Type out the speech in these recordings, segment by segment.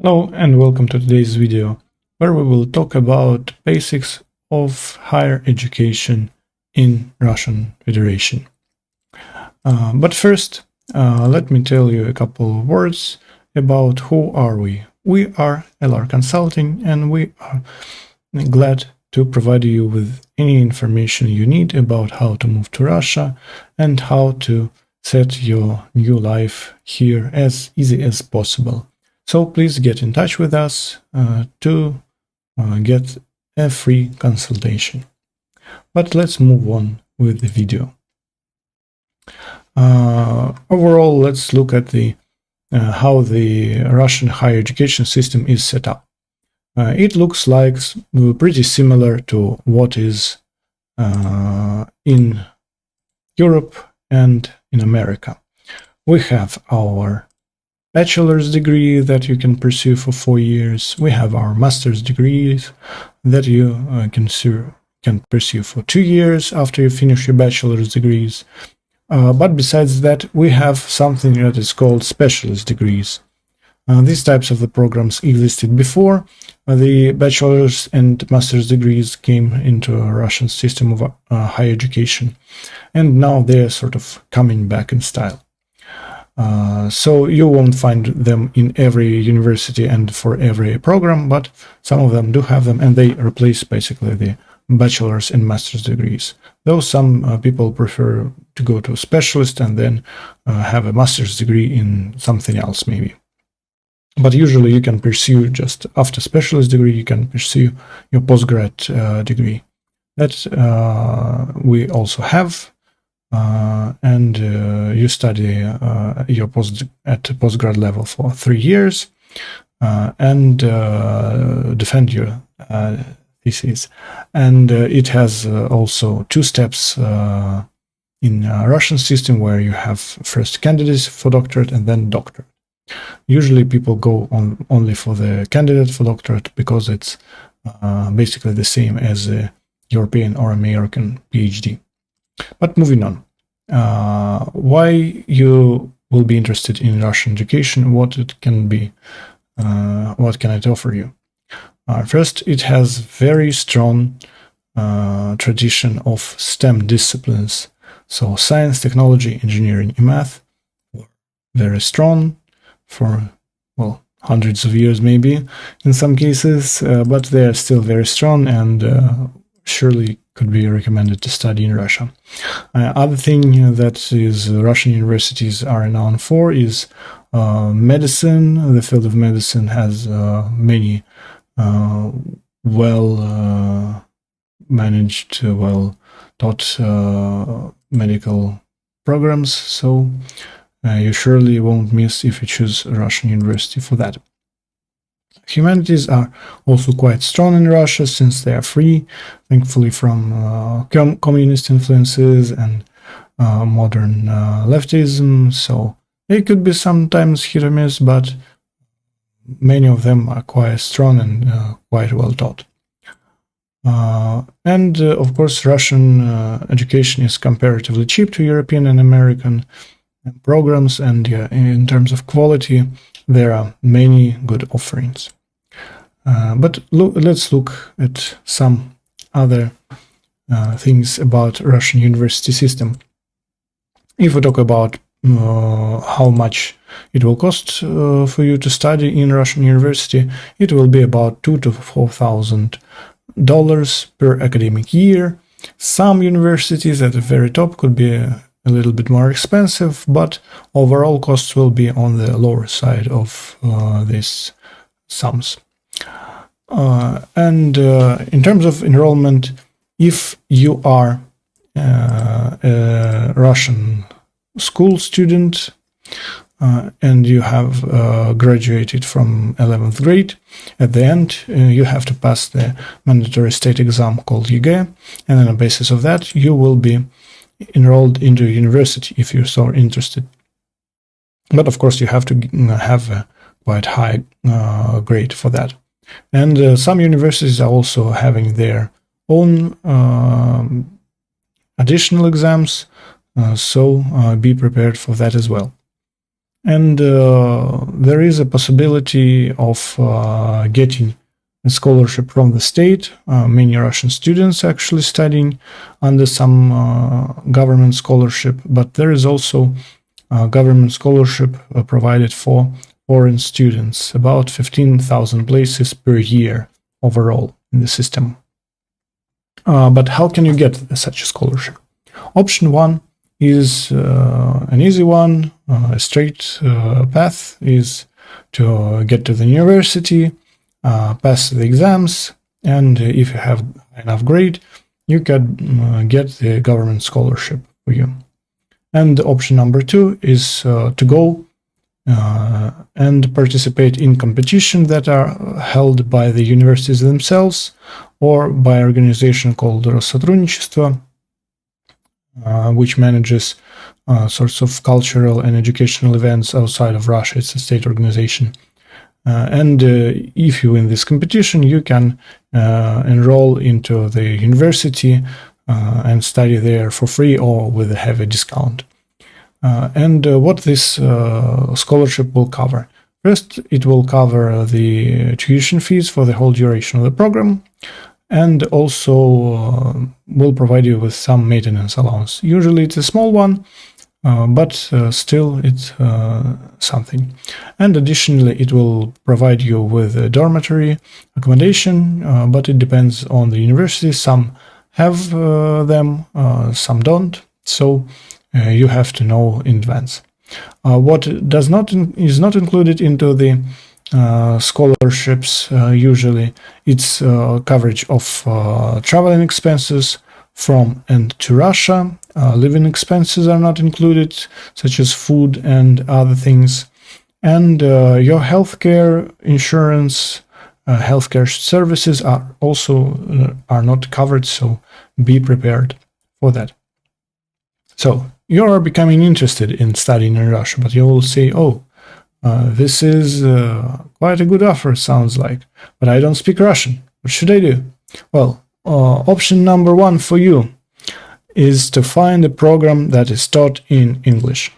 Hello and welcome to today's video, where we will talk about basics of higher education in Russian Federation. But first, let me tell you a couple of words about who are we. We are LR Consulting, and we are glad to provide you with any information you need about how to move to Russia and how to set your new life here as easy as possible. So please get in touch with us to get a free consultation. But let's move on with the video. Overall, let's look at the how the Russian higher education system is set up. It looks like pretty similar to what is in Europe and in America. We have our bachelor's degree that you can pursue for 4 years. We have our master's degrees that you can pursue for 2 years after you finish your bachelor's degrees. But besides that, we have something that is called specialist degrees. These types of the programs existed before the bachelor's and master's degrees came into a Russian system of higher education, and now they're sort of coming back in style. So you won't find them in every university and for every program, but some of them do have them, and they replace basically the bachelor's and master's degrees. Though some people prefer to go to a specialist and then have a master's degree in something else maybe. But usually you can pursue, just after specialist degree, you can pursue your postgrad degree. That we also have. And you study your at postgrad level for 3 years and defend your thesis. And it has also 2 steps in a Russian system, where you have first candidates for doctorate and then doctorate. Usually people go on only for the candidate for doctorate because it's basically the same as a European or American PhD. But moving on, why you will be interested in Russian education, what it can be, what can it offer you? First, it has very strong tradition of STEM disciplines. So science, technology, engineering, and math were very strong for, well, hundreds of years maybe in some cases, but they are still very strong and surely could be recommended to study in Russia. Other thing that is Russian universities are known for is medicine. The field of medicine has many well managed, well taught medical programs, so you surely won't miss if you choose a Russian university for that. Humanities are also quite strong in Russia, since they are free, thankfully, from communist influences and modern leftism. So they could be sometimes hit or miss, but many of them are quite strong and quite well taught. And of course, Russian education is comparatively cheap to European and American programs, and in terms of quality, there are many good offerings. But let's look at some other things about Russian university system. If we talk about how much it will cost for you to study in Russian university, it will be about $2,000 to $4,000 per academic year. Some universities at the very top could be a little bit more expensive, but overall costs will be on the lower side of these sums. And in terms of enrollment, if you are a Russian school student and you have graduated from 11th grade, at the end you have to pass the mandatory state exam called ЕГЭ, and on the basis of that you will be enrolled into a university if you're so interested. But of course you have to have a quite high grade for that. And some universities are also having their own additional exams, so be prepared for that as well. And there is a possibility of getting a scholarship from the state. Many Russian students actually studying under some government scholarship, but there is also government scholarship provided for foreign students, about 15,000 places per year overall in the system. But how can you get such a scholarship? Option one is an easy one, a straight path is to get to the university, pass the exams, and if you have enough grade, you can get the government scholarship for you. And option number two is to go and participate in competition that are held by the universities themselves or by an organization called Россотрудничество, which manages sorts of cultural and educational events outside of Russia. It's a state organization. And if you win this competition, you can enroll into the university and study there for free or with a heavy discount. And what this scholarship will cover. First, it will cover the tuition fees for the whole duration of the program, and also will provide you with some maintenance allowance. Usually it's a small one, but still it's something. And additionally, it will provide you with a dormitory accommodation, but it depends on the university. Some have them, some don't. So you have to know in advance. What is not included into the scholarships usually, it's coverage of traveling expenses from and to Russia. Living expenses are not included, such as food and other things. And your healthcare insurance, healthcare services are also are not covered, so be prepared for that. So you are becoming interested in studying in Russia, but you will say, oh, this is quite a good offer, sounds like, but I don't speak Russian. What should I do? Well, option number one for you is to find a program that is taught in English.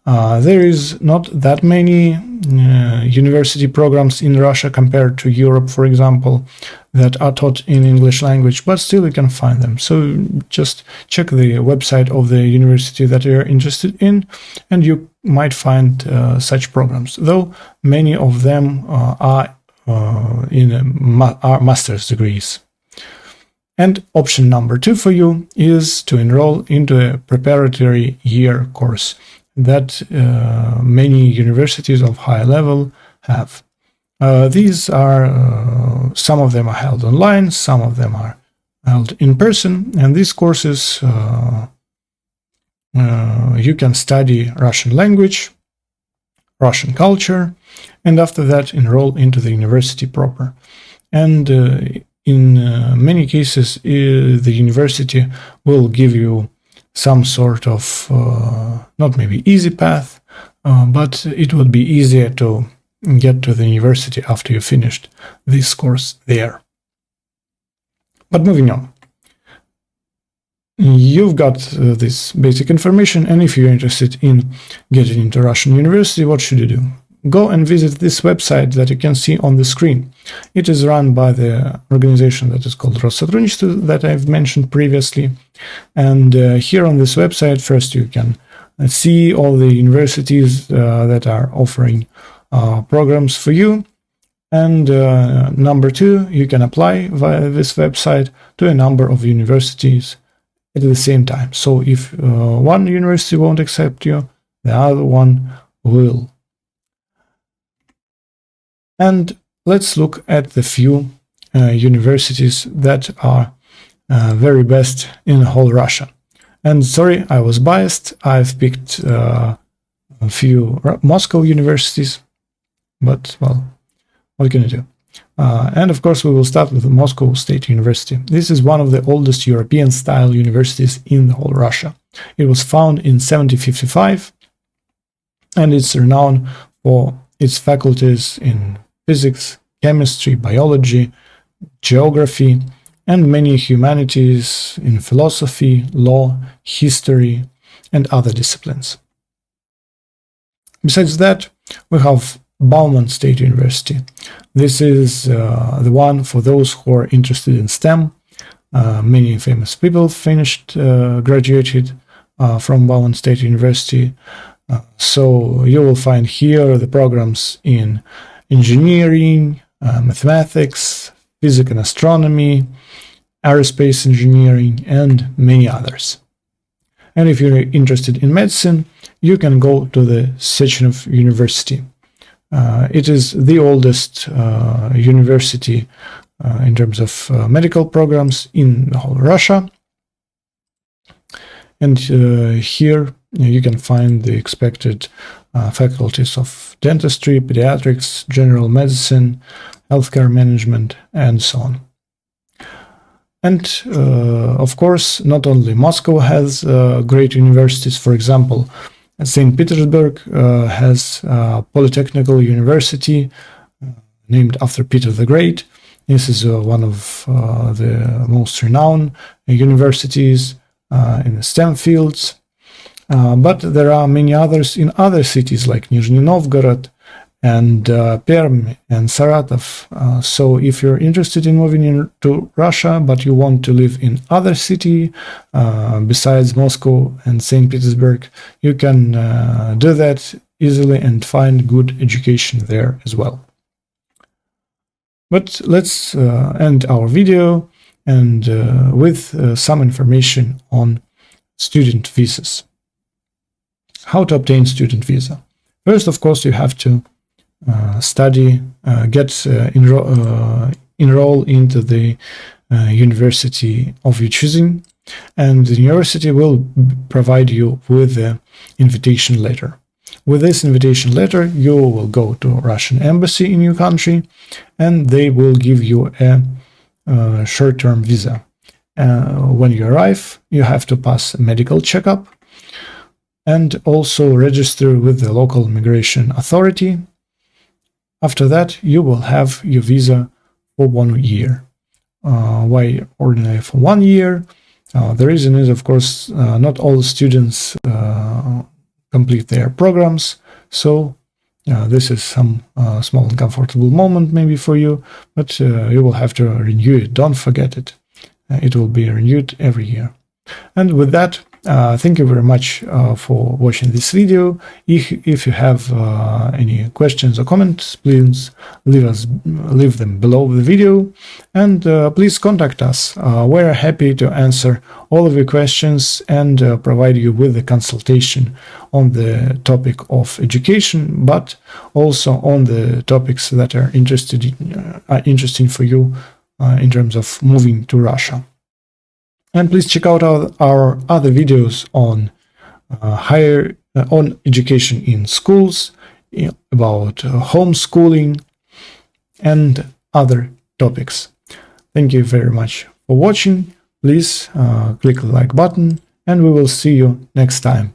There is not that many university programs in Russia compared to Europe, for example, that are taught in English language, but still you can find them. So just check the website of the university that you're interested in, and you might find such programs, though many of them are master's degrees. And option number two for you is to enroll into a preparatory year course that many universities of high level have. These are, some of them are held online, some of them are held in person, and these courses you can study Russian language, Russian culture, and after that enroll into the university proper. And in many cases, the university will give you some sort of, not maybe easy path, but it would be easier to get to the university after you finished this course there. But moving on. You've got this basic information, and if you're interested in getting into Russian university, what should you do? Go and visit this website that you can see on the screen. It is run by the organization that is called Россотрудничество that I've mentioned previously. And here on this website, first you can see all the universities that are offering programs for you. And number two, you can apply via this website to a number of universities at the same time. So if one university won't accept you, the other one will. And let's look at the few universities that are very best in whole Russia. And sorry, I was biased. I've picked a few Moscow universities, but well, what can you do? And of course, we will start with the Moscow State University. This is one of the oldest European-style universities in the whole Russia. It was founded in 1755, and it's renowned for its faculties in physics, chemistry, biology, geography, and many humanities in philosophy, law, history, and other disciplines. Besides that, we have Bauman State University. This is the one for those who are interested in STEM. Many famous people graduated from Bauman State University. So you will find here the programs in engineering, mathematics, physics and astronomy, aerospace engineering, and many others. And if you're interested in medicine, you can go to the Sechenov University. It is the oldest university in terms of medical programs in the whole Russia. And here you can find the expected faculties of dentistry, pediatrics, general medicine, healthcare management, and so on. And of course, not only Moscow has great universities. For example, St. Petersburg has a Polytechnical University named after Peter the Great. This is one of the most renowned universities in the STEM fields. But there are many others in other cities like Nizhny Novgorod and Perm and Saratov. So if you're interested in moving into Russia, but you want to live in other city besides Moscow and St. Petersburg, you can do that easily and find good education there as well. But let's end our video and with some information on student visas. How to obtain student visa? First, of course, you have to study, enroll into the university of your choosing, and the university will provide you with the invitation letter. With this invitation letter, you will go to Russian embassy in your country, and they will give you a short-term visa. When you arrive, you have to pass a medical checkup and also register with the local immigration authority. After that, you will have your visa for 1 year. Why ordinarily for 1 year? The reason is, of course, not all students complete their programs, so this is some small uncomfortable moment maybe for you, but you will have to renew it. Don't forget it. It will be renewed every year. And with that, thank you very much for watching this video. If you have any questions or comments, please leave them below the video, and please contact us. We're happy to answer all of your questions and provide you with a consultation on the topic of education, but also on the topics that are interesting for you in terms of moving to Russia. And please check out our other videos on on education in schools, about homeschooling, and other topics. Thank you very much for watching. Please click the like button, and we will see you next time.